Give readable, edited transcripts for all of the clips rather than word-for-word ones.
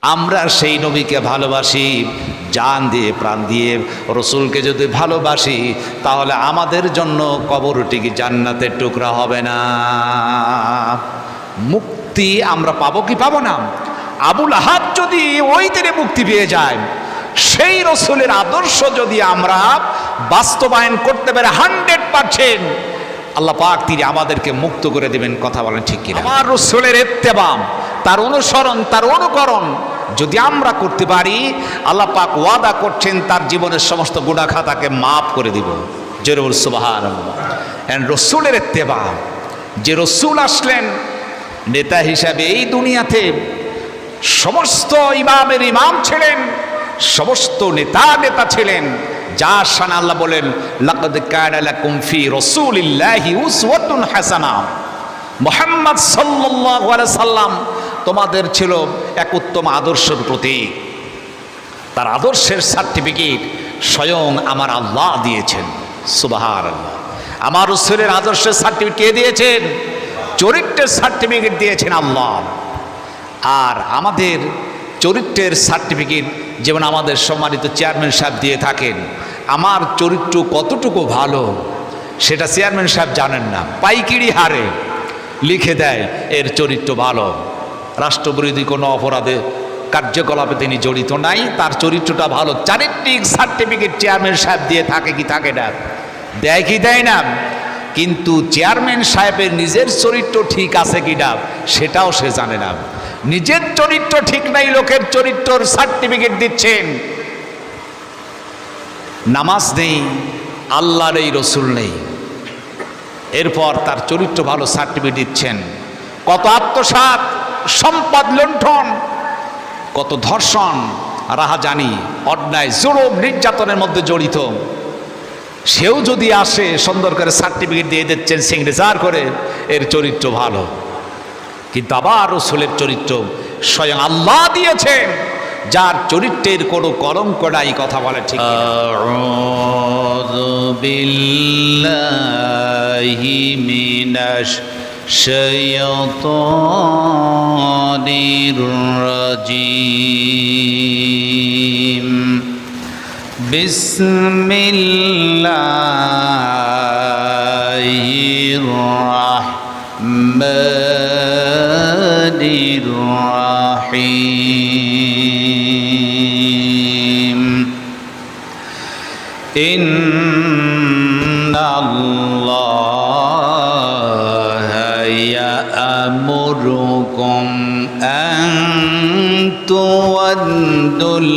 আমরা সেই নবীকে ভালোবাসি, জান দিয়ে প্রাণ দিয়ে রসুলকে যদি ভালোবাসি তাহলে আমাদের জন্য কবরটি কি জান্নাতের টুকরা হবে না? মুক্তি আমরা পাবো কি পাবো না? আবুল আহাব যদি ওই দিনে মুক্তি পেয়ে যায়, সেই রসুলের আদর্শ যদি আমরা বাস্তবায়ন করতে পারি 100%, আল্লাহ পাক তিনি আমাদেরকে মুক্ত করে দেবেন। কথা বলেন ঠিক কিনা? আমার রসুলের ইত্তেবা, তার অনুসরণ, তার অনুকরণ যদি আমরা করতে পারি, আল্লাহ পাক ওয়াদা করছেন তার জীবনের সমস্ত গুনাহ খাতাকে মাফ করে দিব। জোরে বল সুবহানাল্লাহ। রসুলের ইত্তেবা, যে রসুল আসলেন নেতা হিসাবে এই দুনিয়াতে, সমস্ত ইমামের ইমাম ছিলেন, সমস্ত নেতা ছিলেন, যার শান আল্লাহ বলেন লাকাদ কানা লাকুম ফি রাসূলিল্লাহি উসওয়াতুন হাসানা। মুহাম্মদ সাল্লাল্লাহু আলাইহি সাল্লাম তোমাদের ছিল এক উত্তম আদর্শের প্রতীক। তার আদর্শের সার্টিফিকেট স্বয়ং আমার আল্লাহ দিয়েছেন। সুবহানাল্লাহ। আমার রাসূলের আদর্শের সার্টিফিকেট কে দিয়েছেন? চরিত্রের সার্টিফিকেট দিয়েছেন আল্লাহ। আর আমাদের চরিত্রের সার্টিফিকেট যেমন আমাদের সম্মানিত চেয়ারম্যান সাহেব দিয়ে থাকেন, আমার চরিত্র কতটুকু ভালো সেটা চেয়ারম্যান সাহেব জানেন না, পাইকিরি হারে লিখে দেয় এর চরিত্র ভালো, রাষ্ট্রবিরোধী কোনো অপরাধে কার্যকলাপে তিনি জড়িত নাই, তার চরিত্রটা ভালো। চারিত্রিক সার্টিফিকেট চেয়ারম্যান সাহেব দিয়ে থাকে কি থাকে না? দেয় কি দেয় না? কিন্তু চেয়ারম্যান সাহেবের নিজের চরিত্র ঠিক আছে কি না সেটাও সে জানে না। নিজের চরিত্র ঠিক নাই, লোকের চরিত্রর সার্টিফিকেট দিচ্ছেন। নামাজ নেই, আল্লাহর এই রসুল নেই, এরপর তার চরিত্র ভালো সার্টিফিকেট দিচ্ছেন। কত আত্মসাৎ, সম্পদ লুণ্ঠন, কত ধর্ষণ, রাহাজানি, অন্যায়, জুলুম, নির্যাতনের মধ্যে জড়িত, সেও যদি আসে সুন্দর করে সার্টিফিকেট দিয়ে দিচ্ছেন সিগনেচার করে, এর চরিত্র ভালো। কিন্তু আবার রসুলের চরিত্র স্বয়ং আল্লাহ দিয়েছেন, যার চরিত্রের কোনো কলঙ্ক নাই। কথা বলে ঠিক? আউযু বিল্লাহি মিনাশ শাইতানির রাজীম। বিসমিল্লাহির রাহমানির রাহিম। ইন্নাল্লাহা ইয়া'মুরুকুম আন তু'আদ্দুল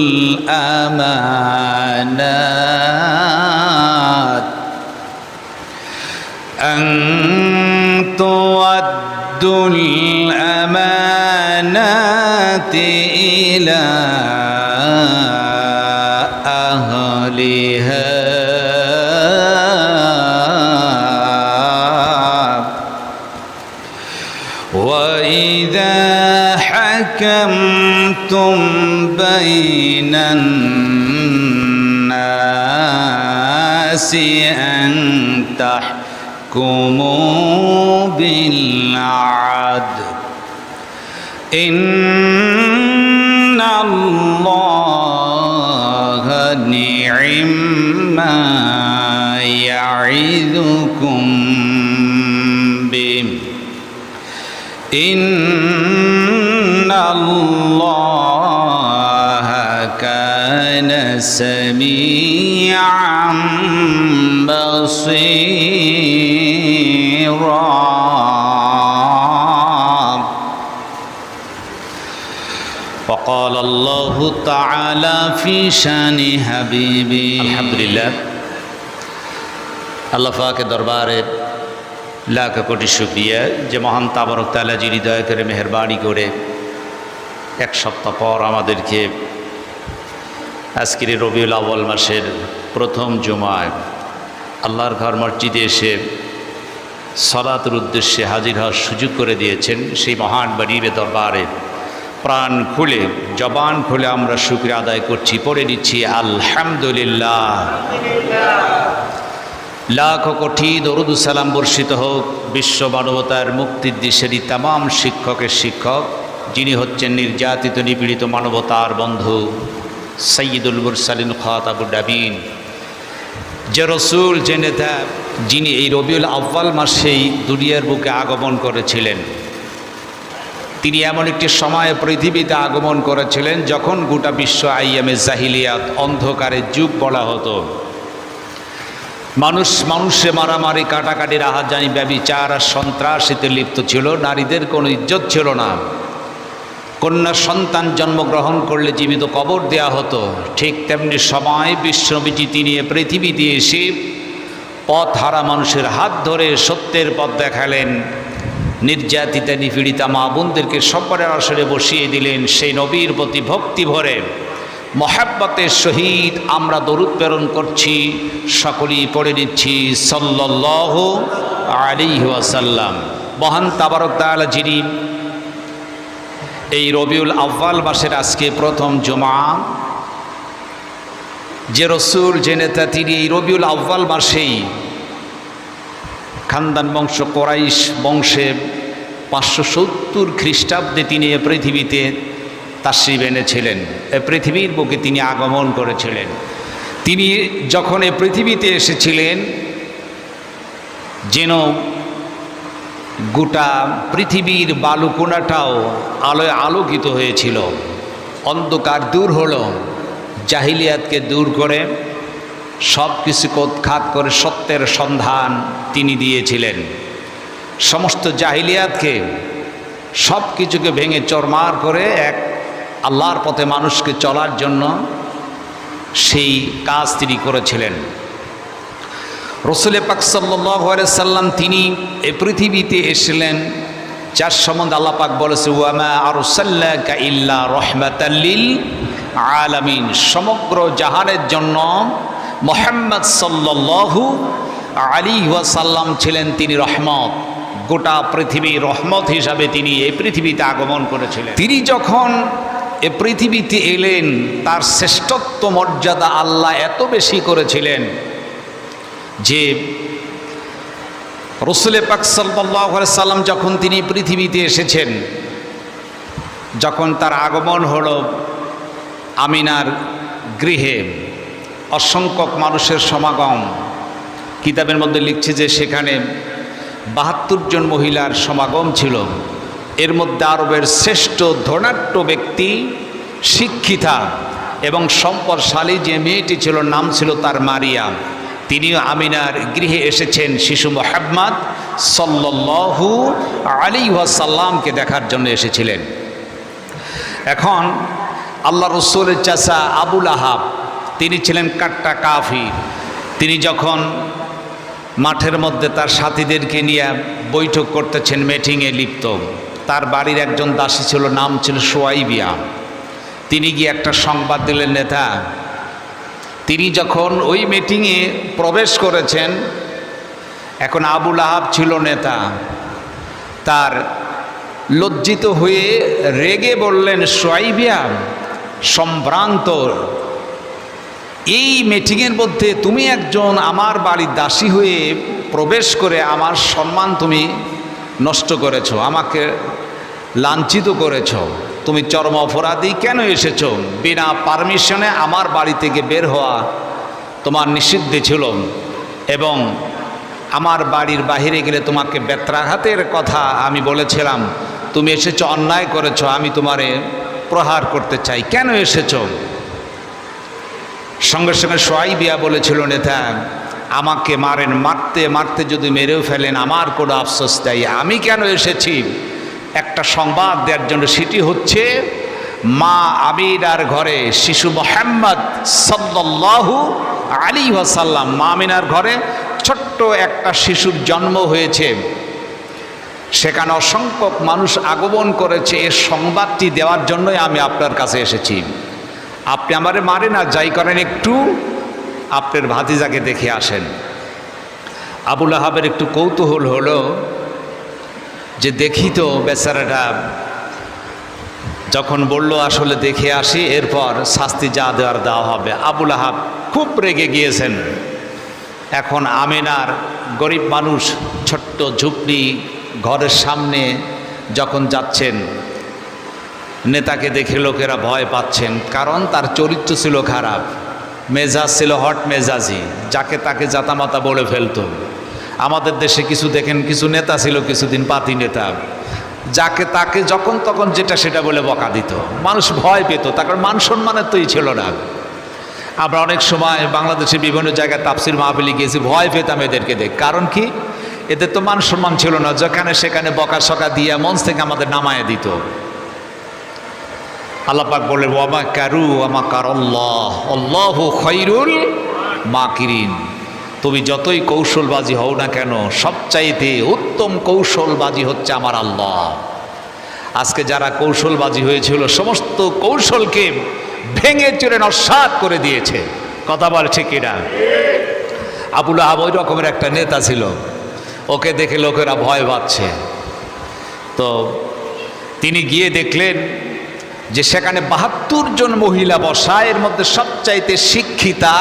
আমানাত ইলা আহলিহা ওয়া ইযা হাকামতুম বাইনান নাসি আন তাহকুমু বিল আদল। ইন্নাল্লাহা নি'মা ইয়া'iযুকুম বিহি। ইন্নাল্লাহা কানা সামিআন বাসীরা। وقال الله تعالى في شان حبيبي। আলহামদুলিল্লাহ, আল্লাহ পাকের দরবারে লাখ কোটি শুকরিয়া যে মহান তাবারক তাআলা যিনি দয়া করে মেহেরবানি করে এক সপ্তাহ পর আমাদেরকে আজকের রবিউল আউয়াল মাসের প্রথম জুমায় আল্লাহর ঘর মসজিদে এসে সালাতের উদ্দেশ্যে হাজির হওয়ার সুযোগ করে দিয়েছেন। সেই মহান বাড়ির দরবারে প্রাণ খুলে, জবান খুলে আমরা শুকরিয়া আদায় করছি, পড়ে নিচ্ছি আলহামদুলিল্লাহ। লাখ কোটি দরুদ সালাম বর্ষিত হোক বিশ্ব মানবতার মুক্তির দিশেরই তামাম শিক্ষকের শিক্ষক যিনি হচ্ছেন নির্যাতিত নিপীড়িত মানবতার বন্ধু সৈয়দুল মুরসালিন খাতাবুন নবীন, যে রসুল, যে নেতা, যিনি এই রবিউল আউয়াল মাসেই দুনিয়ার বুকে আগমন করেছিলেন। তিনি এমন একটি সময়ে পৃথিবীতে আগমন করেছিলেন যখন গোটা বিশ্ব আইয়ামে জাহিলিয়াত, অন্ধকারের যুগ বলা হতো। মানুষে মারামারি, কাটাকাটি, রাহাজানি, ব্যভিচার আর সন্ত্রাসীতে লিপ্ত ছিল। নারীদের কোনো ইজ্জত ছিল না। কন্যা সন্তান জন্মগ্রহণ করলে জীবিত কবর দেয়া হতো। ঠিক তেমনি সময় বিশ্বনবীজি তিনি পৃথিবীতে এসে পথ হারা মানুষের হাত ধরে সত্যের পথ দেখালেন। নির্যাতিতা নিপীড়িতা মা বোনদেরকে সব্বরের আসরে বসিয়ে দিলেন। সেই নবীর প্রতি ভক্তি ভরে মহাব্বতের সহিত আমরা দরুদ প্রেরণ করছি, সকলেই পড়ে নিচ্ছি সাল্লাল্লাহু আলাইহি ওয়াসাল্লাম। মহান তাবারক তাআলা যিনি এই রবিউল আউয়াল মাসের আজকে প্রথম জুমা, যে রসুল, যে নেতা, তিনি এই রবিউল আউয়াল মাসেই খানদান বংশ কোরাইশ বংশে 570 খ্রিস্টাব্দে তিনি এ পৃথিবীতে তাশরিফ এনেছিলেন। এ পৃথিবীর বুকে তিনি আগমন করেছিলেন। তিনি যখন এ পৃথিবীতে এসেছিলেন যেন গোটা পৃথিবীর বালুকোনাটাও আলোয় আলোকিত হয়েছিল। অন্ধকার দূর হলো, জাহিলিয়াতকে দূর করে সব কিছুকে উৎখাত করে সত্যের সন্ধান তিনি দিয়েছিলেন। সমস্ত জাহিলিয়াতকে, সব কিছুকে ভেঙে চরমার করে এক আল্লাহর পথে মানুষকে চলার জন্য সেই কাজ তিনি করেছিলেন। রসুল পাক সাল্লাল্লাহু আলাইহি সাল্লাম তিনি এই পৃথিবীতে এসেছিলেন, যার সম্বন্ধে আল্লাহ পাক বলেছে ওয়া মা আরসালনাকা ইল্লা রাহমাতাল লিল আলামিন। সমগ্র জাহানের জন্য মুহাম্মদ সাল্লাল্লাহু আলাইহি ওয়াসাল্লাম ছিলেন তিনি রহমত। গোটা পৃথিবী রহমত হিসাবে তিনি এই পৃথিবীতে আগমন করেছিলেন। তিনি যখন এ পৃথিবীতে এলেন, তার শ্রেষ্ঠত্ব মর্যাদা আল্লাহ এত বেশি করেছিলেন যে রসুল পাক সাল্লাল্লাহু আলাইহি সাল্লাম যখন তিনি পৃথিবীতে এসেছেন, যখন তার আগমন হলো আমিনার গৃহে, অসংখ্য মানুষের সমাগম। কিতাবের মধ্যে লিখছে যে সেখানে ৭২ জন মহিলার সমাগম ছিল। এর মধ্যে আরবের শ্রেষ্ঠ ধনাঢ্য ব্যক্তি, শিক্ষিতা এবং সম্পদশালী যে মেয়েটি ছিল, নাম ছিল তার মারিয়াম। তিনিও আমিনার গৃহে এসেছেন শিশু মুহাম্মদ সাল্লাল্লাহু আলাইহি ওয়াসাল্লামকে দেখার জন্য এসেছিলেন। এখন আল্লাহ রসুলের চাচা আবুল আহাব, তিনি ছিলেন কাট্টা কাফির। তিনি যখন মাঠের মধ্যে তার সাথীদেরকে নিয়ে বৈঠক করতেছেন, মিটিংয়ে লিপ্ত, তার বাড়ির একজন দাসী ছিল, নাম ছিল সুয়াইবিয়া। তিনি গিয়ে একটা সংবাদ দিলেন নেতা। তিনি যখন ওই মিটিংয়ে প্রবেশ করেছেন, এখন আবুল আহাব ছিল নেতা, তার লজ্জিত হয়ে রেগে বললেন, সুয়াইবিয়া, সম্ভ্রান্ত, এই মিটিংয়ের মধ্যে তুমি একজন আমার বাড়ির দাসী হয়ে প্রবেশ করে আমার সম্মান তুমি নষ্ট করেছো, আমাকে লাঞ্ছিত করেছো, তুমি চরম অপরাধী। কেন এসেছো? বিনা পারমিশনে আমার বাড়ি থেকে বের হওয়া তোমার নিষিদ্ধ ছিল, এবং আমার বাড়ির বাহিরে গেলে তোমাকে বেত্রাঘাতের কথা আমি বলেছিলাম। তুমি এসেছো, অন্যায় করেছো, আমি তোমারে প্রহার করতে চাই। কেন এসেছো? সঙ্গে সঙ্গে সুয়াইবিয়া বলেছিল, নেতা, আমাকে মারেন, মারতে মারতে যদি মেরেও ফেলেন আমার কোনো আফসোস নেই। আমি কেন এসেছি? একটা সংবাদ দেওয়ার জন্য। সেটি হচ্ছে মা আমিনার ঘরে শিশু মুহাম্মদ সাল্লাল্লাহু আলাইহি ওয়াসাল্লাম, মা আমিনার ঘরে ছোট্ট একটা শিশুর জন্ম হয়েছে। সেখানে অসংখ্য মানুষ আগমন করেছে। এই সংবাদটি দেওয়ার জন্যই আমি আপনার কাছে এসেছি। আপনি আমারে মারেন আর যাই করেন, একটু আপনার ভাতিজাকে দেখে আসেন। আবুল আহাবের একটু কৌতূহল হলো যে দেখি তো বেচারাটা। যখন বলল আসলে দেখে আসি, এরপর শাস্তি যা দেওয়ার দেওয়া হবে। আবুল আহাব খুব রেগে গিয়েছেন। এখন আমিনার গরিব মানুষ ছোট্ট ঝুপড়ি ঘরের সামনে যখন যাচ্ছেন, নেতাকে দেখে লোকেরা ভয় পাচ্ছেন, কারণ তার চরিত্র ছিল খারাপ, মেজাজ ছিল হট মেজাজি, যাকে তাকে জাতামাতা বলে ফেলতো। আমাদের দেশে কিছু দেখেন, কিছু নেতা ছিল কিছুদিন পাতি নেতা, যাকে তাকে যখন তখন যেটা সেটা বলে বকা দিত, মানুষ ভয় পেত, তার মান সম্মানের তোই ছিল না। আমরা অনেক সময় বাংলাদেশে বিভিন্ন জায়গায় তাফসির মাহফিলে গিয়েছি, ভয় পেতাম এদেরকে দেখ। কারণ কি? এদের তো মান সম্মান ছিল না, যেখানে সেখানে বকা সকা দিয়ে মঞ্চ থেকে আমাদের নামায় দিত। আল্লাহ পাক বলে ওয়ামা কারু ওয়ামা কারাল্লাহ আল্লাহু খায়রুল মাকিরিন। তুমি যতই কৌশলবাজি হও না কেন, সবচাইতে উত্তম কৌশলবাজি হচ্ছে আমার আল্লাহ। আজকে যারা কৌশলবাজি হয়েছিল সমস্ত কৌশলকে ভেঙে চুরে নস্যাৎ করে দিয়েছে। কথা বলছে কিনা? আবু লাহাব ওই রকমের একটা নেতা ছিল, ওকে দেখে লোকেরা ভয় পাচ্ছে। তো তিনি গিয়ে দেখলেন যে সেখানে ৭২ জন মহিলা বসা, এর মধ্যে সবচাইতে শিক্ষিতা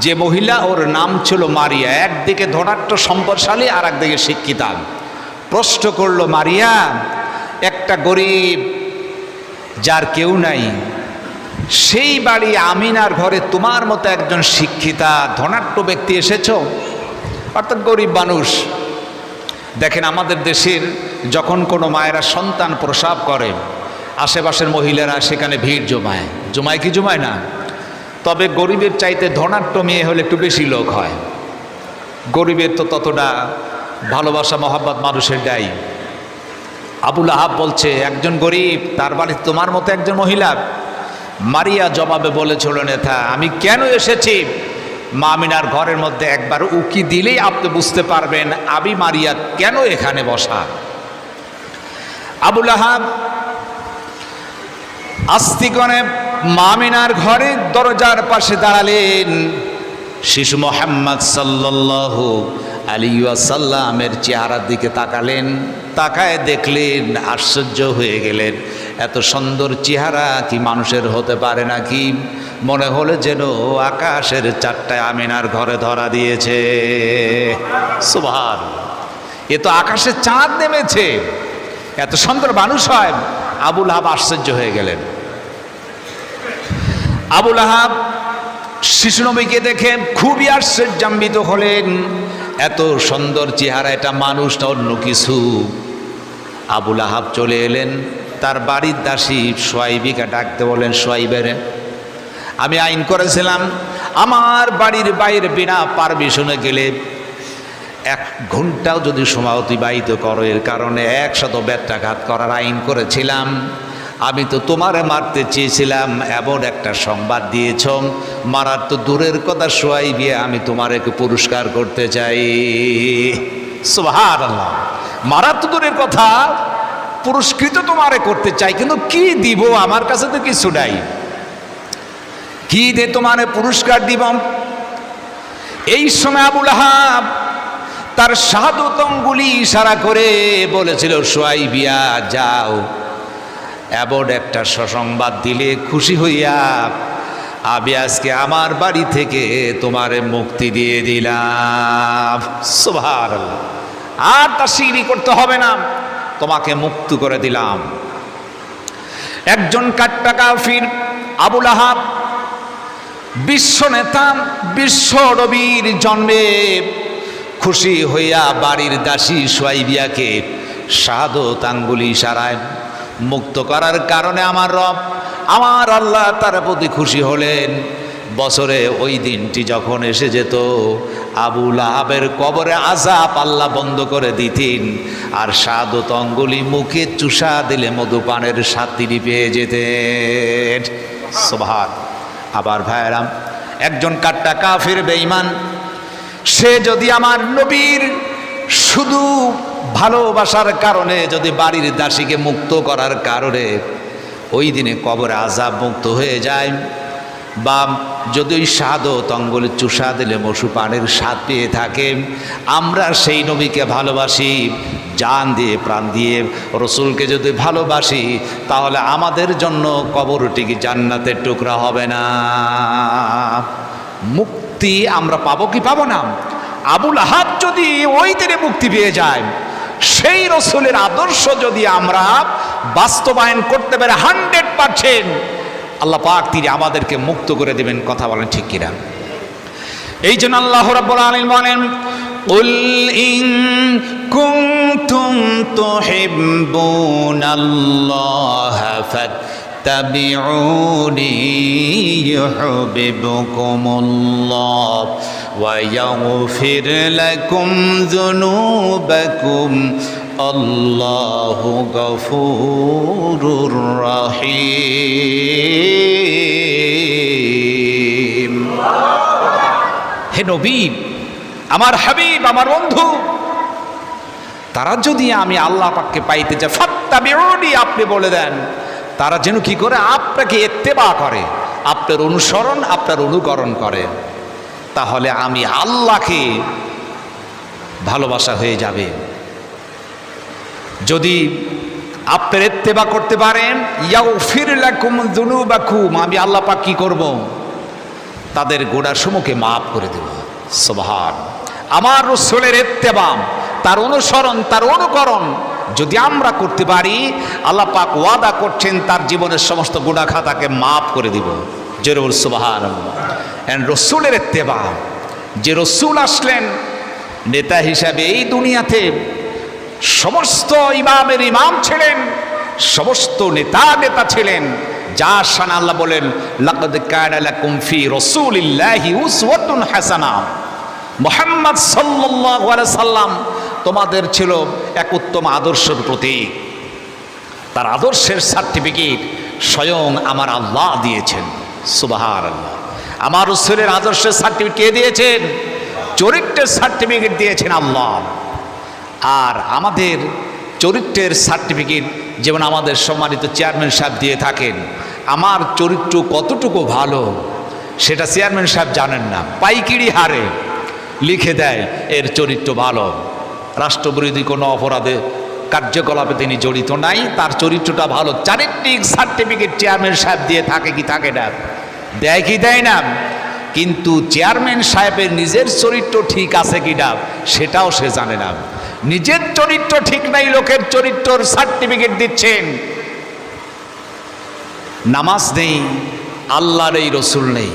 যে মহিলা, ওর নাম ছিল মারিয়া। একদিকে ধনাঢ্য সম্পদশালী আর একদিকে শিক্ষিতা। প্রশ্ন করলো, মারিয়া, একটা গরিব যার কেউ নাই, সেই বাড়ি আমিনার ঘরে তোমার মতো একজন শিক্ষিতা ধনাঢ্য ব্যক্তি এসেছো, অর্থাৎ গরিব মানুষ। দেখেন আমাদের দেশের যখন কোনো মায়েরা সন্তান প্রসব করে, আশেপাশের মহিলারা সেখানে ভিড় জমায়। জমায় কি জমায় না? তবে গরিবের চাইতে ধনাঢ্য মেয়ে হলে একটু বেশি লোক হয়। গরিবের তো ততটা ভালোবাসা মহাব্বত মানুষের দেয়। আবু লাহাব বলছে, একজন গরিব, তার বাড়ি তোমার মতো একজন মহিলা। মারিয়া জবাবে বলেছিল, নেতা, আমি কেন এসেছি মা আমিনার ঘরের মধ্যে একবার উকি দিলেই আপনি বুঝতে পারবেন আমি মারিয়া কেন এখানে বসা। আবু লাহাব আস্তি করে মা আমিনার ঘরের দরজার পাশে দাঁড়ালেন। শিশু মোহাম্মদ সাল্লাল্লাহু আলাইহি ওয়াসাল্লামের চেহারার দিকে তাকালেন, তাকায় দেখলেন, আশ্চর্য হয়ে গেলেন। এত সুন্দর চেহারা কি মানুষের হতে পারে নাকি? মনে হলো যেন আকাশের চারটায় আমিনার ঘরে ধরা দিয়েছে। সুবহানাল্লাহ, এ তো আকাশে চাঁদ নেমেছে, এত সুন্দর মানুষ হয়। আবু লাহাব আশ্চর্য হয়ে গেলেন। আবু লাহাব শিশু নবীকে দেখে খুবই আশ্চর্যান্বিত হলেন। এত সুন্দর চেহারা, এটা মানুষ না অন্য কিছু। আবু লাহাব চলে এলেন, তার বাড়ির দাসী সোয়াইবিকে ডাকতে বলেন, সোয়াইবের, আমি আইন করেছিলাম আমার বাড়ির বাইরে বিনা পারমিশনে গেলে 1 ঘন্টাও যদি সময় অতিবাহিত করো, এর কারণে 100 ব্যত্যাঘাত করার আইন করেছিলাম। আমি তো তোমারে মারতে চেয়েছিলাম, এমন একটা সংবাদ দিয়েছ, মারার তো দূরের কথা সোয়াইবি, আমি তোমারে পুরস্কার করতে চাই। সুবহানাল্লাহ, মারার তো দূরের কথা, পুরস্কৃত তোমারে করতে চাই, কিন্তু কি দিব? আমার কাছে তো কিছু নাই, কি দিয়ে তোমারে পুরস্কার দিব? এই সময় আবু লাহাব তার শাহাদত অঙ্গুলি ইশারা করে বলেছিল, সোয়াইবিয়া যাও, এমন একটা সুসংবাদ দিলে খুশি হইয়া আমি আজকে আমার বাড়ি থেকে তোমারে মুক্তি দিয়ে দিলাম। সুবহানাল্লাহ, আর তা সিঁড়ি করতে হবে না, তোমাকে মুক্ত করে দিলাম। একজন কাট্টা কাফির আবু লাহাব, বিশ্ব নেতা, বিশ্ব নবীর জন্মে খুশি হইয়া বাড়ির দাসী সোয়াইবিয়াকে শাহাদত আঙ্গুলি ইশারায় মুক্ত করার কারণে আমার রব, আমার আল্লাহ তার প্রতি খুশি হলেন। বছরে ওই দিনটি যখন এসে যেত, আবু লাহাবের কবরে আযাব আল্লাহ বন্ধ করে দিতেন, আর শাহাদত অঙ্গুলি মুখে চুষা দিলে মধুপানের স্বাদ তিনি পেয়ে যেতেন। সুবহান। আবার ভাইরাম, একজন কাট্টা কাফির বেঈমান, সে যদি আমার নবীর শুধু ভালোবাসার কারণে, যদি বাড়ির দাসীকে মুক্ত করার কারণে ওই দিনে কবরে আযাব মুক্ত হয়ে যায়, বা যদি ওই শাহাদত অঙ্গুলি চুষা দিলে মশু পানের স্বাদ পেয়ে থাকে, আমরা সেই নবীকে ভালোবাসি, জান দিয়ে প্রাণ দিয়ে রসুলকে যদি ভালোবাসি, তাহলে আমাদের জন্য কবরটি কি জান্নাতের টুকরা হবে না? মুক্তি আমরা পাবো কি পাবো না? আবু লাহাব যদি ওই দিনে মুক্তি পেয়ে যায়, সেই রসুলের আদর্শ যদি আমরা বাস্তবায়ন করতে পারি 100%, আল্লাহ পাক তিনি আমাদেরকে মুক্ত করে দেবেন। কথা বলেন ঠিক কিনা? এই জন্য আল্লাহ রাব্বুল আলামিন বলেন, কুল ইন কুনতুম তুহিব্বুনাল্লাহা ফাত্তাবিউনি ইউহিব্বুকুমুল্লাহ ওয়া ইয়াগফির লাকুম যুনুবাকুম আল্লাহু গফুরুর রহিম। হে নবী, আমার হাবিব, আমার বন্ধু, তারা যদি আমি আল্লাহ পাককে পাইতে চাই, ফাত্তাবিউনি, আপনি বলে দেন, তারা যেন কি করে? আপনাকে ইত্তেবা করে, আপনার অনুসরণ, আপনার অনুকরণ করে। তাহলে আমি আল্লাহকে ভালোবাসা হয়ে যাবে। যদি আপনার ইত্তেবা করতে পারেন, ইয়াগফির লাকুম যুনুবাকুম, আমি আল্লাহ পাক কি করব? তাদের গোনাসমূহকে মাফ করে দেব। সুবহান। আমার রাসূলের ইত্তেবা, তার অনুসরণ, তার অনুকরণ যদি আমরা করতে পারি, আল্লাহ পাক ওয়াদা করছেন তার জীবনের সমস্ত গুনাহ খাতাকে মাফ করে দিব। জরুর সুবহানাল্লাহ। এন্ড রাসূলের ইত্তেবা, যে রাসূল আসলেন নেতা হিসাবে এই দুনিয়াতে, সমস্ত ইমামের ইমাম ছিলেন, সমস্ত নেতা ছিলেন, যার শান আল্লাহ বলেন, লাকাদ কানা লাকুম ফি রাসূলিল্লাহি উসওয়াতুন হাসানাহ। মুহাম্মদ সাল্লাল্লাহু আলাইহি সাল্লাম তোমাদের ছিল এক উত্তম আদর্শের প্রতীক। তার আদর্শের সার্টিফিকেট স্বয়ং আমার আল্লাহ দিয়েছেন। সুবহানাল্লাহ। আমার রাসূলের আদর্শের সার্টিফিকেট কে দিয়েছেন? চরিত্রের সার্টিফিকেট দিয়েছেন আল্লাহ। আর আমাদের চরিত্রের সার্টিফিকেট যেমন আমাদের সম্মানিত চেয়ারম্যান সাহেব দিয়ে থাকেন, আমার চরিত্র কতটুকু ভালো সেটা চেয়ারম্যান সাহেব জানেন না, পাইকিরি হারে লিখে দেয় এর চরিত্র ভালো। রাষ্ট্রবিরোধী কোনো অপরাধে কার্যকলাপে তিনি জড়িত নাই, তার চরিত্রটা ভালো। চারিত্রিক সার্টিফিকেট চেয়ারম্যান সাহেব দিয়ে থাকে কি থাকে না? দেয় কি দেয় না? কিন্তু চেয়ারম্যান সাহেবের নিজের চরিত্র ঠিক আছে কিনা সেটাও সে জানে না। নিজের চরিত্র ঠিক নাই, লোকের চরিত্রর সার্টিফিকেট দিচ্ছেন। নামাজ নেই, আল্লাহর এই রসুল নেই,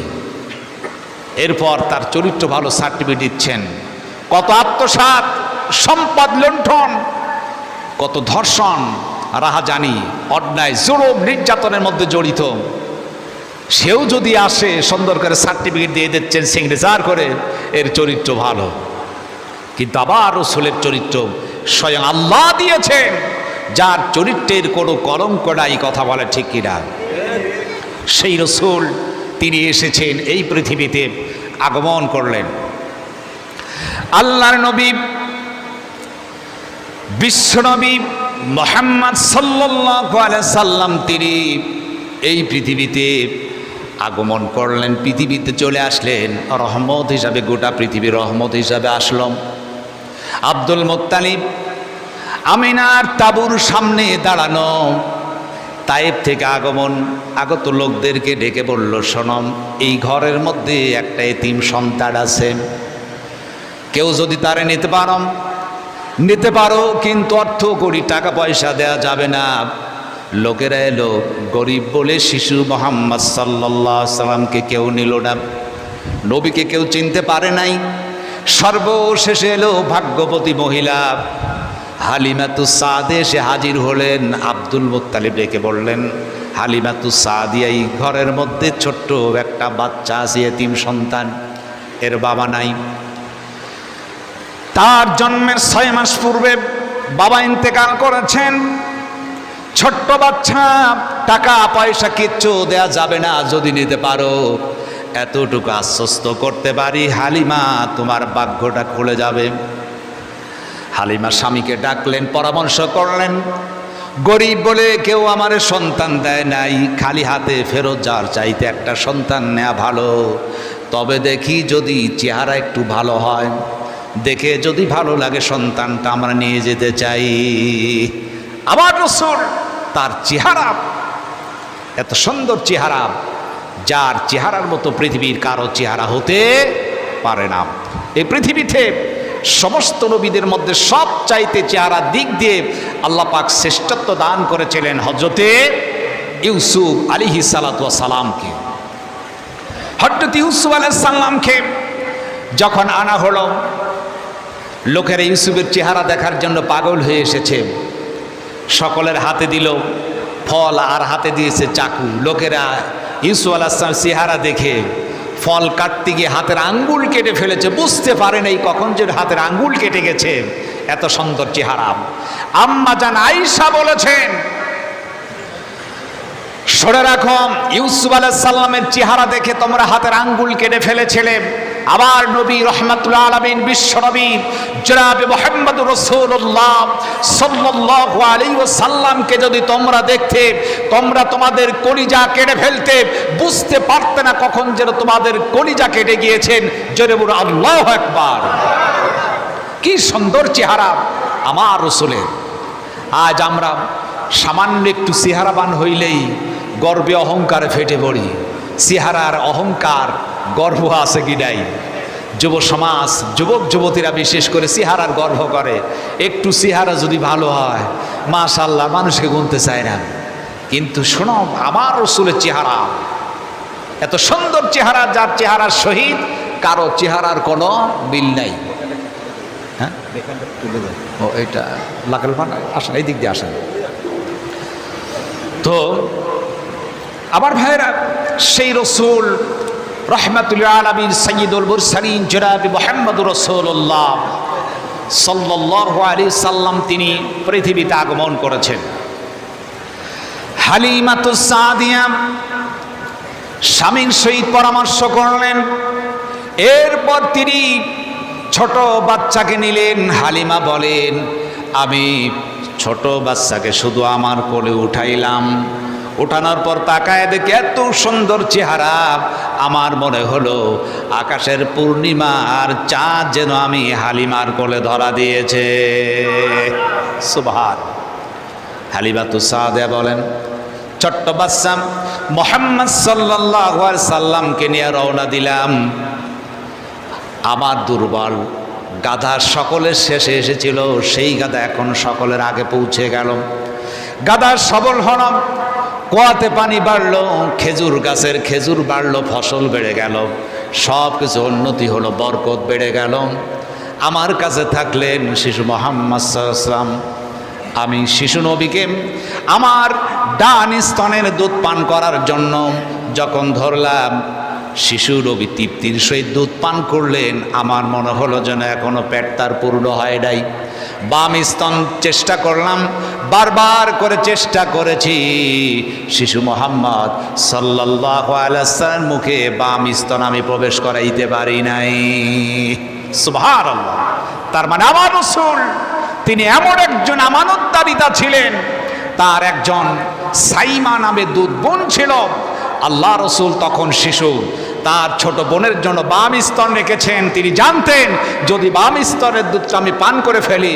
এরপর তার চরিত্র ভালো সার্টিফিকেট দিচ্ছেন। কত আত্মসাৎ, সম্পদ লুণ্ঠন, কত ধর্ষণ, রাহাজানি, অন্যায়, জুলুম, নির্যাতনের মধ্যে জড়িত, সেও যদি আসে সুন্দর করে সার্টিফিকেট দিয়ে দিচ্ছেন সিগনেচার করে, এর চরিত্র ভালো। কিন্তু আবার রাসূলের চরিত্র স্বয়ং আল্লাহ দিয়েছেন, যার চরিত্রের কোনো কলঙ্ক নাই। কথা বলে ঠিক কিনা? সেই রাসূল তিনি এসেছেন এই পৃথিবীতে, আগমন করলেন। আল্লাহর নবী বিশ্বনবী মুহাম্মদ সাল্লাল্লাহু আলাইহি সাল্লাম তিনি এই পৃথিবীতে আগমন করলেন, পৃথিবীতে চলে আসলেন রহমত হিসাবে, গোটা পৃথিবীর রহমত হিসাবে আসলাম। আব্দুল মুত্তালিব আমিনার তাঁবুর সামনে দাঁড়ানো, তায়েব থেকে আগত লোকদেরকে ডেকে বলল, শোনম, এই ঘরের মধ্যে একটা এতিম সন্তান আছে, কেউ যদি তারে নিতে পারো, কিন্তু অর্থ করি টাকা পয়সা দেয়া যাবে না। লোকেরা এলো, গরিব বলে শিশু মুহাম্মদ সাল্লাল্লাহু আলাইহি সাল্লামকে কেউ নিল না, নবীকে কেউ চিনতে পারে নাই। সর্বশেষে এলো ভাগ্যবতী মহিলা হালিমাতুস সাদিয়া, এসে হাজির হলেন। আব্দুল মুত্তালিব ডেকে বললেন, হালিমাতুস সাদিয়া, এই ঘরের মধ্যে ছোট্ট একটা বাচ্চা আছে, এতিম সন্তান, এর বাবা নাই। তার জন্মের 6 মাস পূর্বে বাবা ইন্তেকাল করেছেন। ছোট্ট বাচ্চা, টাকা পয়সা কিচ্ছু দেয়া যাবে না, যদি নিতে পারো এতটুকু আশ্বস্ত করতে পারি, হালিমা তোমার ভাগ্যটা খুলে যাবে। হালিমা স্বামীকে ডাকলেন, পরামর্শ করলেন, গরিব বলে কেউ আমার সন্তান দেয় নাই, খালি হাতে ফেরত যাওয়ার চাইতে একটা সন্তান নেওয়া ভালো। তবে দেখি যদি চেহারা একটু ভালো হয়, দেখে যদি ভালো লাগে সন্তানটা আমরা নিয়ে যেতে চাই। আমার রাসূল তার চেহারা এত সুন্দর চেহারা, যার চেহারার মতো পৃথিবীর কারো চেহারা হতে পারে না। এই পৃথিবীতে সমস্ত নবীদের মধ্যে সবচাইতে চেহারা দিক দিয়ে আল্লাহ পাক শ্রেষ্ঠত্ব দান করেছিলেন হযরতে ইউসুফ আলাইহিস সালাতু ওয়াস সালামকে। হযরত ইউসুফ আলাইহিস সালামকে যখন আনা হলো, লোকেরা ইউসুফের চেহারা দেখার জন্য পাগল হয়ে এসেছে। সকলের হাতে দিল ফল আর হাতে দিয়েছে চাকু। লোকেরা ইউসুফ আলাইহিস সালামের চেহারা দেখে ফল কাটতে গিয়ে হাতের আঙ্গুল কেটে ফেলেছে, বুঝতে পারে নাই কখন যে হাতের আঙ্গুল কেটে গেছে, এত সুন্দর চেহারা। আম্মা জান আয়েশা বলেছেন, শুনে রাখো, ইউসুফ আলাইহিস সালামের চেহারা দেখে তোমরা হাতের আঙ্গুল কেটে ফেলেছিলে। আবার নবী রাহমাতুল আলামিন বিশ্ব নবী জনাবে মুহাম্মদুর রাসূলুল্লাহ সাল্লাল্লাহু আলাইহি ওয়াসাল্লামকে যদি তোমরা দেখতে, তোমরা তোমাদের কলিজা কেটে ফেলতে, বুঝতে পারতে না কখন যেন তোমাদের কলিজা কেটে গিয়েছেন। জোরে বলো আল্লাহু আকবার। কি সুন্দর চেহারা আমার রাসূলের। আজ আমরা সামান্য একটু চেহারাবান হইলেই গর্বে অহংকারে ফেটে পড়ি। চেহারার অহংকার গর্ব আছে কি নাই? যুব সমাজ, যুবক যুবতীরা বিশেষ করে চেহারার গর্ব করে। একটু চেহারা যদি ভালো হয়, মাশাআল্লাহ, মানুষকে গুনতে চায় না। কিন্তু শোনো, আমার রাসূলের চেহারা এত সুন্দর চেহারা, যার চেহারার সহিত কারো চেহারার কোনো মিল নাই। হ্যাঁ, ও এটা লাগাল পান, আসেন এই দিক দিয়ে আসেন। তো আবার ভাইরা, সেই রাসূল রাহমাতুল আলামিন সাইয়্যিদুল মুরসালিন জনাবে মুহাম্মদুর রাসূলুল্লাহ সাল্লাল্লাহু আলাইহি সাল্লাম তিনি পৃথিবীতে আগমন করেছেন। হালিমাতুস সাদিয়া স্বামীর সহিত পরামর্শ করলেন। এরপর তিনি ছোট বাচ্চাকে নিলেন। হালিমা বলেন, আমি ছোট বাচ্চাকে শুধু আমার কোলে উঠাইলাম। উঠানোর পর তাকায় দেখে এত সুন্দর চেহারা, আমার মনে হলো আকাশের পূর্ণিমার চাঁদ যেন আমি হালিমার কোলে ধরা দিয়েছে। সুবহান। হালিমাতুস সাদিয়া বলেন, ছোট্ট বাচ্চা মুহাম্মদ সাল্লাল্লাহু আলাইহি সাল্লামকে নিয়ে রওনা দিলাম। আমার দুর্বল গাধা সকলের শেষে এসেছিল, সেই গাধা এখন সকলের আগে পৌঁছে গেল। গাধা সবল হল, কুয়াতে পানি বাড়লো, খেজুর গাছের খেজুর বাড়লো, ফসল বেড়ে গেল, সব কিছু উন্নতি হলো, বরকত বেড়ে গেল। আমার কাছে থাকলেন শিশু মুহাম্মদ সাল্লাল্লাহু আলাইহি ওয়াসাল্লাম। আমি শিশু নবীকে আমার ডান স্তনের দুধ পান করার জন্য যখন ধরলাম, শিশু নবী তৃপ্তির সহিত দুধ পান করলেন। আমার মনে হলো যেন এখনো পেট তার পূর্ণ হয় নাই। বাম স্তন চেষ্টা করলাম, বারবার করে চেষ্টা করেছি, শিশু মুহাম্মদ সাল্লাল্লাহু আলাইহি ওয়াসাল্লাম মুখে বাম স্তন আমি প্রবেশ করাইতে পারি নাই। সুবহানাল্লাহ। তার মানে আমার রাসূল তিনি এমন একজন আমানতদারিতা ছিলেন। তার একজন সাইমা নামে দুধ বোন ছিল। আল্লাহ রাসূল তখন শিশু, তার ছোট বোনের জন্য বাম স্তন রেখেছেন। তিনি জানতেন যদি বাম স্তনের দুধটা আমি পান করে ফেলি,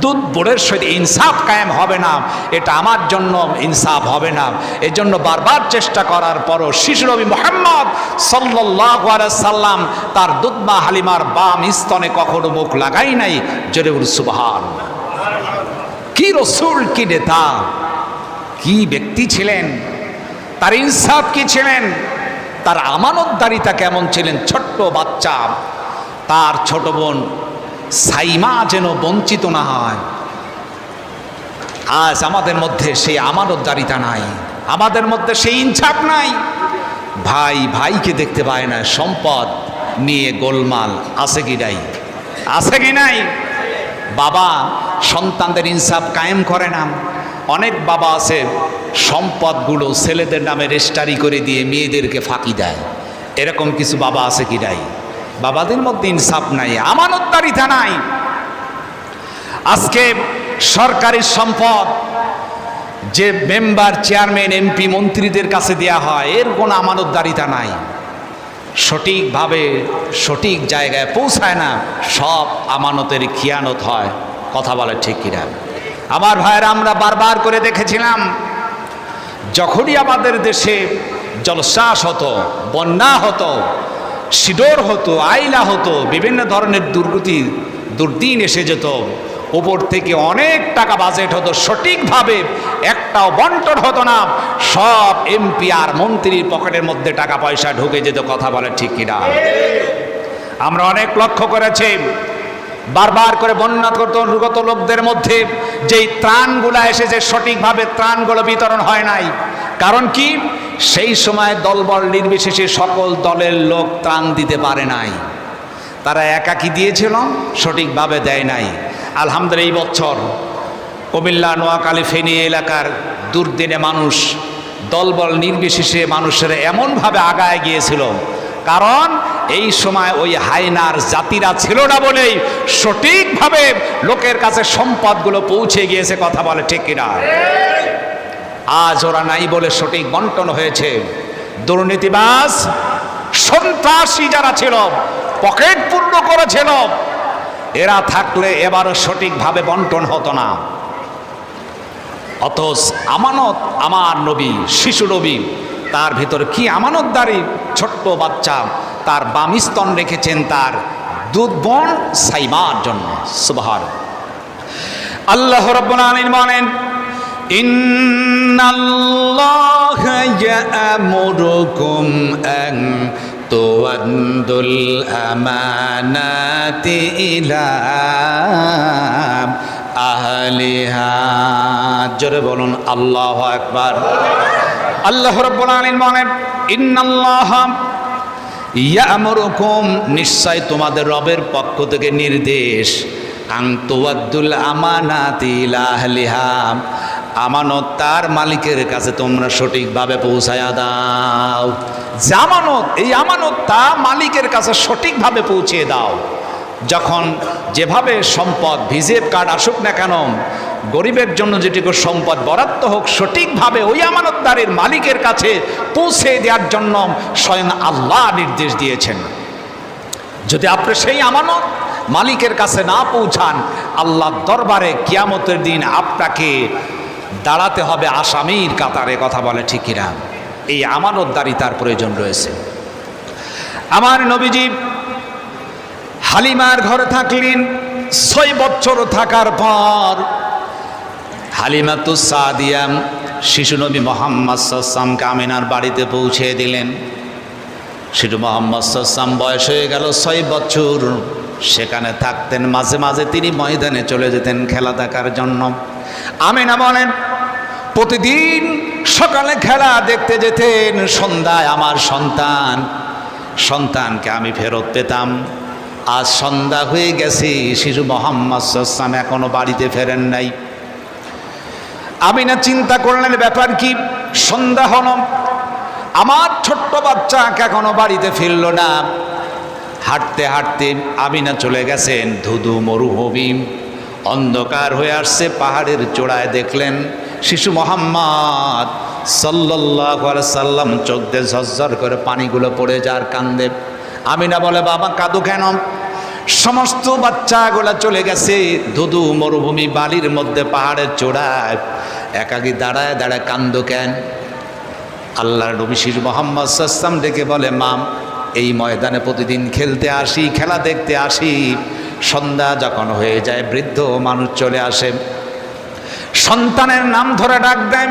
দুধ বোনের সহিত ইনসাফ কায়েম হবে না, এটা আমার জন্য ইনসাফ হবে না। এজন্য বারবার চেষ্টা করার পরও শিশু নবী মুহাম্মদ সাল্লাল্লাহু আলাইহি সাল্লাম তার দুধ মা হালিমার বাম স্তনে কখনো মুখ লাগাই নাই। জোরে বলুন সুবহানাল্লাহ। কি রাসূল, কি নেতা, কি ব্যক্তি ছিলেন, তার ইনসাফ কি ছিলেন, তার আমানতদারিতা কেমন ছিলেন। ছোট্ট বাচ্চা, তার ছোট বোন সাইমা যেন বঞ্চিত না হয়। আজ আমাদের মধ্যে সেই আমানতদারিতা নাই, আমাদের মধ্যে সেই ইনসাফ নাই। ভাই ভাইকে দেখতে পায় না, সম্পদ নিয়ে গোলমাল আছে কি নাই, আছে কি নাই। বাবা সন্তানদের ইনসাফ কায়েম করে না। অনেক বাবা আছে সম্পদগুলো ছেলেদের নামে রেজিস্ট্রি করে দিয়ে মেয়েদেরকে ফাঁকি দেয়। এরকম কিছু বাবা আছে কি নাই? বাবাদের মধ্যে ইনসাফ নাই, আমানতদারিতা নাই। আজকে সরকারি সম্পদ যে মেম্বার, চেয়ারম্যান, এমপি, মন্ত্রীদের কাছে দেয়া হয়, এর কোনো আমানতদারিতা নাই। সঠিকভাবে সঠিক জায়গায় পৌঁছায় না, সব আমানতের খিয়ানত হয়। কথা বলে ঠিক কিনা? আমার ভাইয়েরা, আমরা বারবার করে দেখেছিলাম, যখনই আমাদের দেশে জলশ্বাস হতো, বন্যা হতো, সিডোর হতো, আইলা হতো, বিভিন্ন ধরনের দুর্দিন এসে যেত, উপর থেকে অনেক টাকা বাজেট হতো, সঠিকভাবে একটাও বন্টন হতো না, সব এমপি আর মন্ত্রীর পকেটের মধ্যে টাকা পয়সা ঢুকে যেত। কথা বলে ঠিক কিনা? আমরা অনেক লক্ষ্য করেছি, বারবার করে বন্যা দুর্গত লোকদের মধ্যে যেই ত্রাণগুলা এসেছে সঠিকভাবে ত্রাণগুলো বিতরণ হয় নাই। কারণ কি? সেই সময় দলবল নির্বিশেষে সকল দলের লোক ত্রাণ দিতে পারে নাই, তারা একাকী দিয়েছিল, সঠিকভাবে দেয় নাই। আলহামদুলিল্লাহ এই বছর কুমিল্লা, নোয়াখালী, ফেনী এলাকার দুর্দিনে মানুষ দলবল নির্বিশেষে মানুষের এমনভাবে আগায় গিয়েছিল, কারণ এই সময় ওই হায়নার জাতিরা ছিল না বলেই সঠিকভাবে লোকের কাছে সম্পদগুলো পৌঁছে গিয়েছে। কথা বলে ঠিক কিনা? আজ ওরা নাই বলে সঠিক বন্টন হয়েছে। দুর্নীতিবাজ সন্ত্রাসী যারা ছিল, পকেট পূর্ণ করেছিল, এরা থাকলে এবারও সঠিকভাবে বন্টন হতো না। অথচ আমানত আমার নবী, শিশু নবী, তার ভিতর কি আমানতদারি, ছোট্ট বাচ্চা তার বাম স্তন রেখেছেন তার দুধ বোন সাইমার জন্য। সুবহান আল্লাহ রাব্বুল আলামিন বলেন, ইন্নাল্লাহা ইয়া'মুরুকুম আন তুআদ্দুল আমানাতি ইলা আহলিহা। জোরে বলুন আল্লাহু আকবার। আল্লাহ রাব্বুল আলামিন বলেন, ইন্নাল্লাহা ইয়া'মুরুকুম, নিশ্চয় তোমাদের রবের পক্ষ থেকে নির্দেশ, আন তুআদ্দুল আমানাতি ইলা আহলিহা, আমানত তার মালিকের কাছে তোমরা সঠিকভাবে পৌঁছায়া দাও। জামানত, এই আমানতটা মালিকের কাছে সঠিকভাবে পৌঁছে দাও। যখন যেভাবে সম্পদ ভিজিএফ কার্ড আসুক না কেন, গরিবের জন্য যেটুকু সম্পদ বরাদ্দ হোক, সঠিকভাবে ওই আমানতদারের মালিকের কাছে পৌঁছে দেওয়ার জন্য স্বয়ং আল্লাহ নির্দেশ দিয়েছেন। যদি আপনি সেই আমানত মালিকের কাছে না পৌঁছান, আল্লাহর দরবারে কিয়ামতের দিন আপনাকে দাঁড়াতে হবে আসামির কাতারে। কথা বলে ঠিক কিনা? এই আমানতদারিতার প্রয়োজন রয়েছে। আমার নবীজি হালিমার ঘরে থাকলেন। 6 বছর থাকার পর হালিমাতুস সাদিয়া শিশু নবী মুহাম্মদ সাল্লাল্লাহু আলাইহি ওয়াসাল্লামকে আমিনার বাড়িতে পৌঁছে দিলেন। শিশু মুহাম্মদ সাল্লাল্লাহু আলাইহি ওয়াসাল্লাম বয়স হয়ে গেল 6 বছর। সেখানে থাকতেন, মাঝে মাঝে তিনি ময়দানে চলে যেতেন খেলা দেখার জন্য। আমিনা বলেন, প্রতিদিন সকালে খেলা দেখতে যেতেন, সন্ধ্যায় আমার সন্তানকে আমি ফেরত পেতাম। আজ সন্ধ্যা হয়ে গেছে, শিশু মুহাম্মদ সাল্লাল্লাহু আলাইহি ওয়াসাল্লাম এখনো বাড়িতে ফেরেন নাই। আমিনা চিন্তা করলেন, ব্যাপার কি? সন্ধ্যা হল, আমার ছোট্ট বাচ্চা এখনো বাড়িতে ফিরল না। হাঁটতে হাঁটতে আমিনা চলে গেছেন ধুধু মরুভূমি, অন্ধকার হয়ে আসছে। পাহাড়ের চূড়ায় দেখলেন শিশু মুহাম্মদ সাল্লাল্লাহু আলাইহি সাল্লাম, চোখ দিয়ে ঝরঝর করে পানিগুলো পড়ে যার কান্দে। আমিনা বলে, বাবা কাঁদো কেন? সমস্ত বাচ্চাগুলা চলে গেছে ধুধু মরুভূমি, বালির মধ্যে, পাহাড়ের চূড়ায়, একাকী দাঁড়ায় দাঁড়ায় কান্দো কেন? আল্লাহর নবী শিশু মুহাম্মদ সাল্লাল্লাহু আলাইহি ওয়াসাল্লাম ডেকে বলে, মাম, এই ময়দানে প্রতিদিন খেলতে আসি, খেলা দেখতে আসি। সন্ধ্যা যখন হয়ে যায়, বৃদ্ধ মানুষ চলে আসে, সন্তানের নাম ধরে ডাক দেন।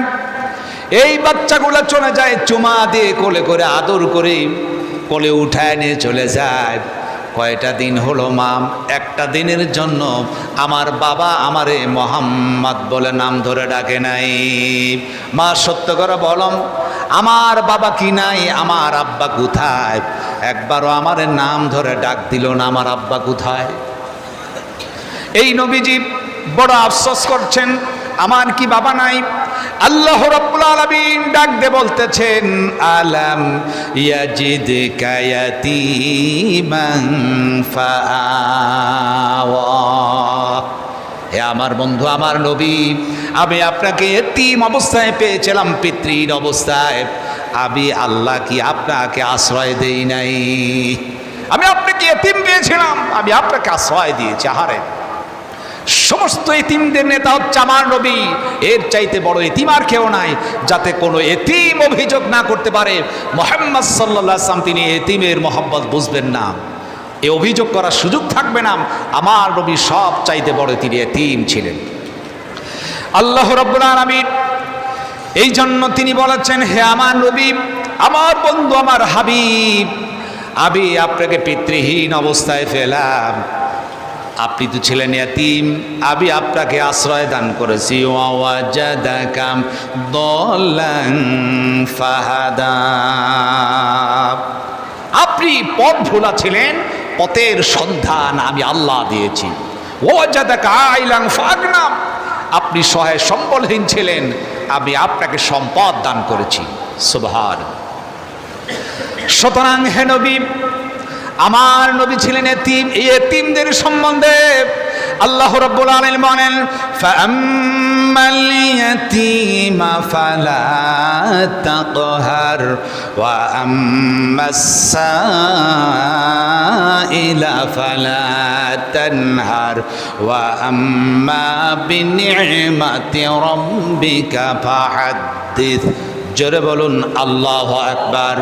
এই বাচ্চাগুলো চলে যায়, চুমা দিয়ে কোলে করে আদর করে কোলে উঠায় নিয়ে চলে যায়। কয়টা দিন হলো মাম, একটা দিনের জন্য আমার বাবা আমারে মোহাম্মদ বলে নাম ধরে ডাকে নাই। মা সত্য করে বলম, আমার বাবা কি নাই? আমার আব্বা কোথায়? একবারও আমার নাম ধরে ডাক দিল না, আমার আব্বা কোথায়? এই নবীজি বড় আফসোস করছেন, আমার কি বাবা নাই? আল্লাহ রাব্বুল আলামিন ডাক দিয়ে বলতেছেন, আলাম ইয়াজিদকা ইয়াতীমান ফাআওয়া। হে আমার বন্ধু, আমার নবী, আমি আপনাকে এতিম অবস্থায় পেয়েছিলাম, পিতৃহীন অবস্থায়। আমি আল্লাহ কি আপনাকে আশ্রয় দেই নাই? আমি আপনাকে এতিম পেয়েছিলাম, আমি আপনাকে আশ্রয় দিয়েছি। আহারে, সমস্ত এতিমদের নেতা হচ্ছে আমার নবী। এর চাইতে বড় এতিম আর কেউ নাই, যাতে কোনো এতিম অভিযোগ না করতে পারে মুহাম্মদ সাল্লাল্লাহু আলাইহি ওয়াসাল্লাম তিনি এতিমের মহব্বত বুঝবেন না, এ অভিযোগ করার সুযোগ থাকবে না। আমার নবী সব চাইতে বড় তিনি এতিম ছিলেন। আল্লাহ রাব্বুল আলামিন এই জন্য তিনি বলেছেন, হে আমার নবী, আমার বন্ধু, আমার হাবিব, আমি আপনাকে পিতৃহীন অবস্থায় ফেলাম, আপনি তো ছিলেন এতিম, আমি আপনাকে আশ্রয় দান করেছি। ওয়াজাদাকা দাল্লান ফাহাদা, আপনি পথ ভোলা ছিলেন, পথের সন্ধান আমি আল্লাহ দিয়েছি। ওয়াজাদাকা আইলান ফাগনা, আপনি সহায় সম্বলহীন ছিলেন, আমি আপনাকে সম্পদ দান করেছি। সুবহান। সুতরাং হে নবী, আমার নবী ছিলেন এতিম। এই এতিমদের সম্বন্ধে আল্লাহ রাব্বুল আলামিন বলেন, ফাআম্মাল ইয়াতীমা ফালা তাকহার ওয়া আম্মাস সাইলা ফালা তানহার ওয়া আম্মা বিনি'মাতি রাব্বিকা ফাহাদ্দিস। জোরে বলুন আল্লাহু আকবার।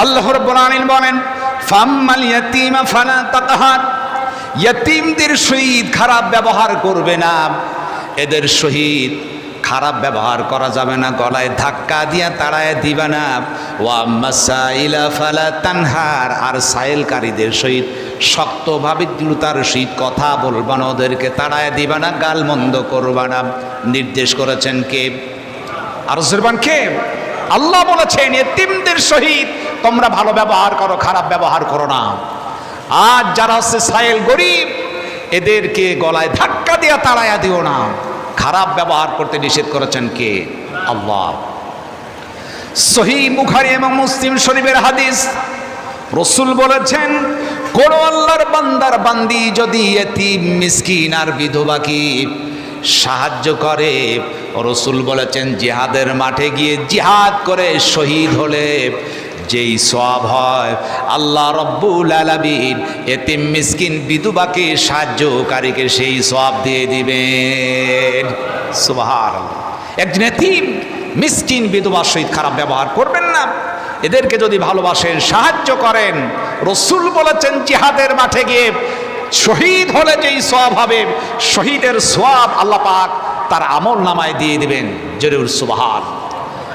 আল্লাহ রাব্বুল আলামিন বলেন, ফাম্মাল ইয়াতীমা ফালা তাকহার, ইয়াতীমদের সহিত খারাপ ব্যবহার করবে না, এদের সহিত খারাপ ব্যবহার করা যাবে না, গলায় ধাক্কা দিয়া তাড়ায় দিবে না। ওয়া আম্মাস সাইলা ফালা তানহার, আর সাইলকারীদের সহিত শক্তভাবে দৃঢ়তার সহিত কথা বলবা না, ওদেরকে তাড়ায় দিবা না, গালমন্দ করবা না। নির্দেশ করেছেন কে? আর জুরবান কে? আল্লাহ বলেছেন, এতিমদের সহিত তোমরা ভালো ব্যবহার করো, খারাপ ব্যবহার করো না। আর যারা হচ্ছে সাইল, গরিব, এদেরকে গলায় ধাক্কা দিয়ে তাড়াইয়া দিও না। খারাপ ব্যবহার করতে নিষেধ করেছেন কে? আল্লাহ। সহিহ বুখারী এবং মুসলিম শরীফের হাদিস, রাসূল বলেছেন, কোন আল্লাহর বান্দার বান্দি যদি এতিম, মিসকিন আর বিধবাকে সাহায্য করে, রাসূল বলেছেন জিহাদের মাঠে গিয়ে জিহাদ করে শহীদ হলে যেই সওয়াব হয়, আল্লাহ রব্বুল আলামিন এতিম, মিসকিন, বিধবাকে সাহায্যকারীকে সেই সওয়াব দিয়ে দিবেন। সুবহানাল্লাহ। একজন এতিম, মিসকিন, বিধবার সহিত খারাপ ব্যবহার করবেন না, এদেরকে যদি ভালোবাসেন, সাহায্য করেন, রাসূল বলেছেন জিহাদের মাঠে গিয়ে শহীদ হলে যেই সওয়াব হবে, শহীদের সওয়াব আল্লাহ পাক তার আমল নামায় দিয়ে দিবেন। জরুর সুবহান।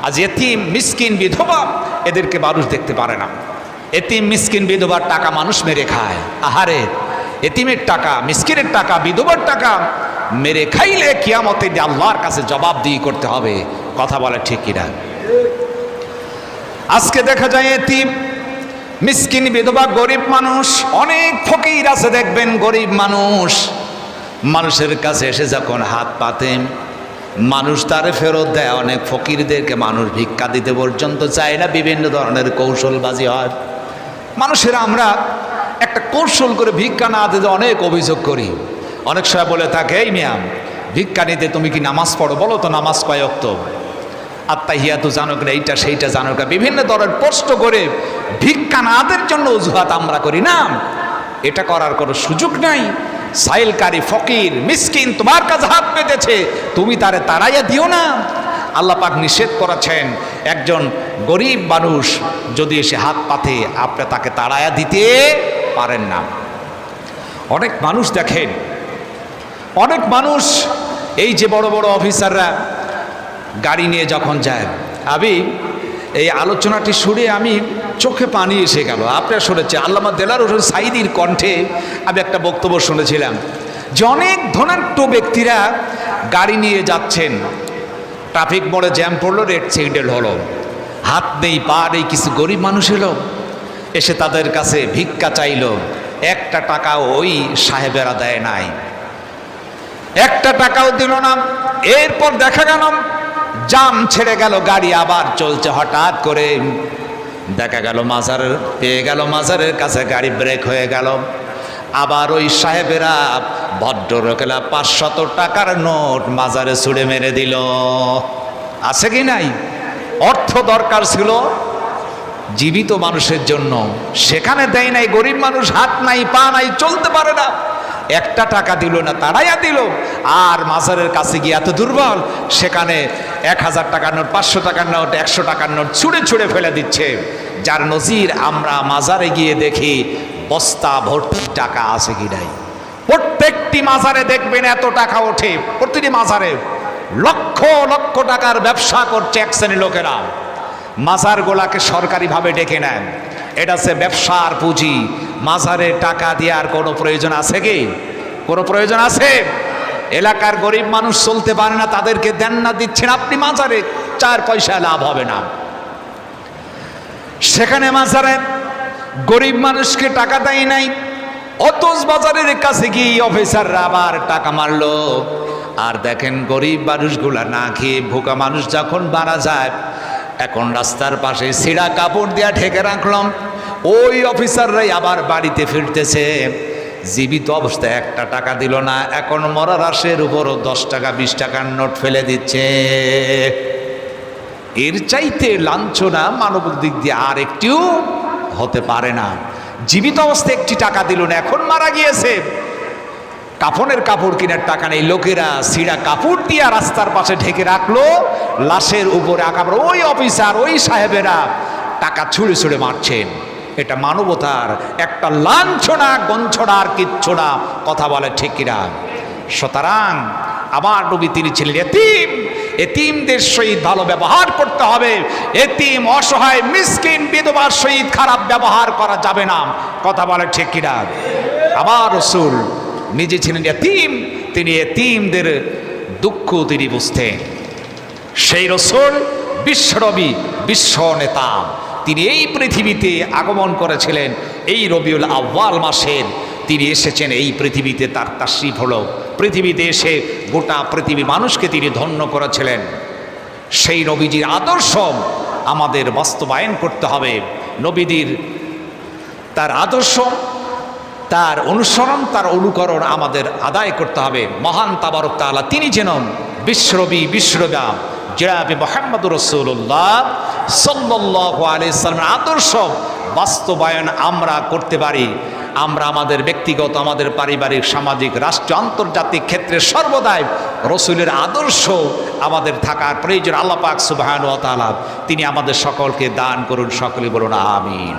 আজ এতিম, মিসকিন, বিধবা, এদেরকে মানুষ দেখতে পারে না। এতিম, মিসকিন, বিধবার টাকা মানুষ মেরে খায়। আহারে, এতিমের টাকা, মিসকিনের টাকা, বিধবার টাকা মেরে খাইলে কিয়ামতে আল্লাহর কাছে জবাবদিহি করতে হবে। কথা বলে ঠিক কিনা? আজকে দেখা যায় এতিম, মিসকিন, বিধবা, গরিব মানুষ, অনেক ফকির আছে দেখবেন, গরিব মানুষ, মানুষের কাছে এসে যখন হাত পাতেন, মানুষ তারে ফেরত দেয়। অনেক ফকিরদেরকে মানুষ ভিক্ষা দিতে পর্যন্ত চায় না, বিভিন্ন ধরনের কৌশলবাজি হয় মানুষেরা। আমরা একটা কৌশল করে ভিক্ষা না দিতে অনেক অভিযোগ করি। অনেক সময় বলে থাকে, এই মিয়াম, ভিক্ষা নিতে তুমি কি নামাজ পড়ো? বলো তো নামাজ কয় ওয়াক্ত? আত্তাহিয়াতু জানো কিনা, এইটা সেইটা জানো কিনা, বিভিন্ন ধরনের প্রশ্ন করে ভিক্ষা না দেওয়ার জন্য অজুহাত আমরা করি না। এটা করার কোনো সুযোগ নাই। সাইলকারী, ফকির, মিসকিন তোমার কাছে হাত পেতেছে, তুমি তারে তাড়াইয়া দিও না। আল্লাহ পাক নিষেধ করেছেন, একজন গরিব মানুষ যদি এসে হাত পাতে, আপনি তাকে তাড়াইয়া দিতে পারেন না। অনেক মানুষ দেখেন, অনেক মানুষ এই যে বড় বড় অফিসাররা গাড়ি নিয়ে যখন যায়, আমি এই আলোচনাটি শুনে আমি চোখে পানি এসে গেল। আপনারা শুনেছেন, আল্লামা দেলার হোসেন সাইদির কণ্ঠে আমি একটা বক্তব্য শুনেছিলাম যে অনেক ধনাঢ্য ব্যক্তিরা গাড়ি নিয়ে যাচ্ছেন, ট্রাফিক মোড়ে জ্যাম পড়লো, রেড সিগন্যাল হলো, হাত নেই, পা নেই, কিছু গরিব মানুষ এলো, এসে তাদের কাছে ভিক্ষা চাইলো। একটা টাকাও ওই সাহেবেরা দেয় নাই, একটা টাকাও দিল না। এরপর দেখা গেল জাম ছেড়ে গেল, গাড়ি আবার চলছে। হঠাৎ করে দেখা গেল মাজারের পেয়ে গেল, মাজারের কাছে গাড়ি ব্রেক হয়ে গেল। আবার ওই সাহেবেরা ভদ্রলোকেরা 500 টাকার নোট মাজারে ছুঁড়ে মেরে দিল। আছে কি নাই? অর্থ দরকার ছিল জীবিত মানুষের জন্য, সেখানে দেয় নাই। গরিব মানুষ হাত নাই, পা নাই, চলতে পারে না। একটা টাকা দিল না, তাড়াইয়া দিল। আর মাজারের কাছে গিয়ে এত দুর্বল, সেখানে 1000 টাকার নোট, 500 টাকার নোট, 100 টাকার নোট ছুঁড়ে ছুঁড়ে ফেলে দিচ্ছে। যার নজির আমরা মাজারে গিয়ে দেখি বস্তা ভর্তি টাকা আছে কি নাই। প্রত্যেকটি মাজারে দেখবেন এত টাকা ওঠে, প্রতিটি মাজারে লক্ষ লক্ষ টাকার ব্যবসা করছে এক শ্রেণীর লোকেরা। মাজারগুলাকে সরকারিভাবে ডেকে নেন, এটা হচ্ছে ব্যবসার পুঁজি। মাজারে টাকা দেওয়ার কোনো প্রয়োজন আছে কি? কোনো প্রয়োজন আছে? এলাকার গরিব মানুষ চলতে পারে না, তাদেরকে দেন না, দিচ্ছেন আপনি মাজারে, 4 পয়সা লাভ হবে না। সেখানে মাজারে গরিব মানুষকে টাকা দেয় নাই, অথচ বাজারের কাছে গিয়ে অফিসাররা আবার টাকা মারলো। আর দেখেন গরিব মানুষগুলা না খেয়ে ভোকা মানুষ যখন মারা যায়, এখন রাস্তার পাশে ছিঁড়া কাপড় দিয়া ঢেকে রাখলাম। ওই অফিসাররাই আবার বাড়িতে ফিরতেছে, জীবিত অবস্থায় একটা টাকা দিল না, এখন মরার আশের উপরও 10 টাকা 20 টাকার নোট ফেলে দিচ্ছে। এর চাইতে লাঞ্ছনা মানবিক দিক দিয়ে আর একটিও হতে পারে না। জীবিত অবস্থায় একটি টাকা দিল না, এখন মারা গিয়েছে, কাফনের কাপড় কেনার টাকা নেই, লোকেরা ছিঁড়া কাপড় দিয়ে রাস্তার পাশে ঢেকে রাখলো, লাশের উপরে আকাবার ওই অফিসার ওই সাহেবেরা টাকা ছুঁড়ে ছুঁড়ে মারছেন। এটা মানবতার একটা লাঞ্ছনা, গঞ্ছনা আর কিচ্ছু না। কথা বলে ঠিক কিনা? সুতরাং আমার নবী তিনি ছিলেন এতিম, এতিমদের সহিত ভালো ব্যবহার করতে হবে। এতিম, অসহায়, মিসকিন, বিধবার সহিত খারাপ ব্যবহার করা যাবে না। কথা বলে ঠিক কিনা? আমার রাসূল নিজে ছিলেন এতিম, তিনি এতিমদের দুঃখ তিনি বুঝতেন। সেই রাসূল বিশ্বনবী, বিশ্ব নেতা, তিনি এই পৃথিবীতে আগমন করেছিলেন এই রবিউল আউয়াল মাসের। তিনি এসেছেন এই পৃথিবীতে, তার তাশরীফ হলো পৃথিবীতে এসে গোটা পৃথিবী মানুষকে তিনি ধন্য করেছিলেন। সেই নবীজির আদর্শ আমাদের বাস্তবায়ন করতে হবে। নবীজির তার আদর্শ, তার অনুসরণ, তার অনুকরণ আমাদের আদায় করতে হবে। মহান তাবারক তাআলা তিনি যেন বিশ্বনবী, বিশ্বনবী জনাবে মুহাম্মদুর রাসূলুল্লাহ সাল্লাল্লাহু আলাইহি সাল্লামের আদর্শ বাস্তবায়ন আমরা করতে পারি। আমরা আমাদের ব্যক্তিগত, আমাদের পারিবারিক, সামাজিক, রাষ্ট্র, আন্তর্জাতিক ক্ষেত্রে সর্বদাই রসুলের আদর্শ আমাদের থাকার প্রয়োজন। আল্লাহ পাক সুবহানাহু ওয়া তাআলা তিনি আমাদের সকলকে দান করুন। সকলে বলুন আমিন।